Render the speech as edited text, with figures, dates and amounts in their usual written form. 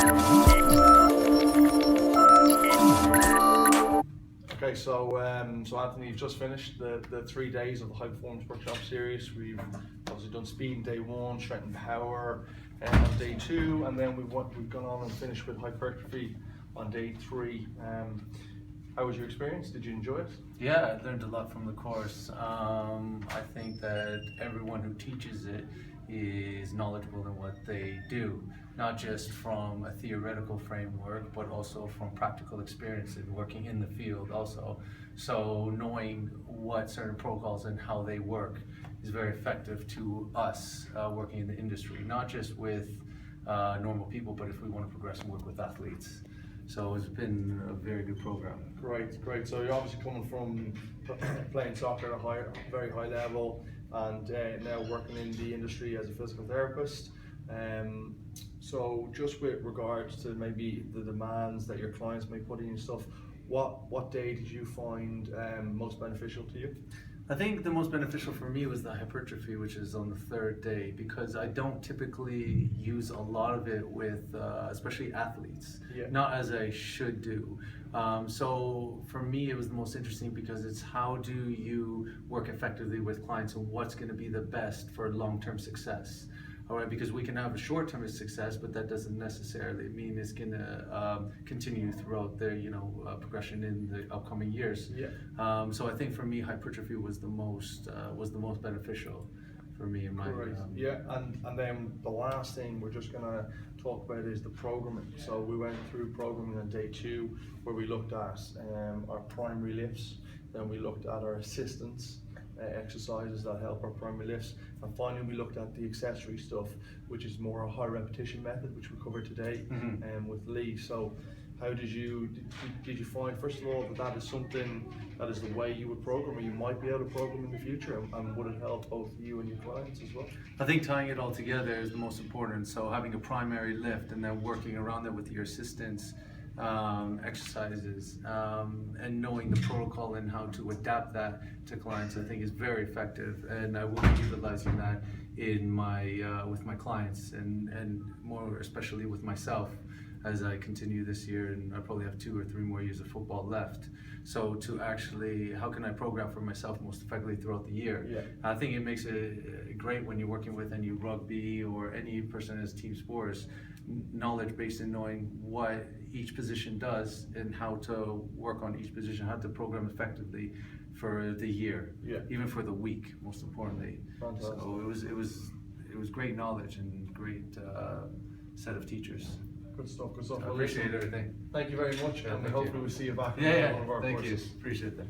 Okay, so Anthony, you've just finished the 3 days of the High Performance Workshop series. We've obviously done speed on day one, strength and power on day two, and then we've gone on and finished with hypertrophy on day three. How was your experience? Did you enjoy it? Yeah, I learned a lot from the course. I think that everyone who teaches it is knowledgeable in what they do, not just from a theoretical framework, but also from practical experience in working in the field also. So knowing what certain protocols and how they work is very effective to us working in the industry, not just with normal people, but if we want to progress and work with athletes. So it's been a very good program. Great. So you're obviously coming from playing soccer at a very high level, and now working in the industry as a physical therapist. So just with regards to maybe the demands that your clients may put in and stuff, what day did you find most beneficial to you? I think the most beneficial for me was the hypertrophy, which is on the third day, because I don't typically use a lot of it with, especially athletes, not as I should do. So for me, it was the most interesting because it's how do you work effectively with clients and what's going to be the best for long-term success. All right, because we can have a short-term success, but that doesn't necessarily mean it's going to continue throughout their, progression in the upcoming years. So I think for me, hypertrophy was the most beneficial for me in my. And then the last thing we're just going to talk about is the programming. So we went through programming on day two, where we looked at our primary lifts, then we looked at our assistance exercises that help our primary lifts, and finally we looked at the accessory stuff, which is more a high repetition method, which we covered today with Lee. So how did you find, first of all, that is something that is the way you would program, or you might be able to program in the future, and would it help both you and your clients as well? I think tying it all together is the most important. So having a primary lift and then working around that with your assistants exercises, and knowing the protocol and how to adapt that to clients, I think is very effective, and I will be utilizing that in my with my clients, and more especially with myself as I continue this year, and I probably have 2 or 3 more years of football left. So to actually, how can I program for myself most effectively throughout the year? I think it makes it great when you're working with any rugby or any person as team sports, knowledge based in knowing what each position does and how to work on each position, how to program effectively for the year, even for the week, most importantly. Fantastic. So it was great knowledge and great set of teachers. Good stuff. I appreciate everything. Thank you very much, and hopefully we'll see you back in one of our courses. Thank you. Appreciate that.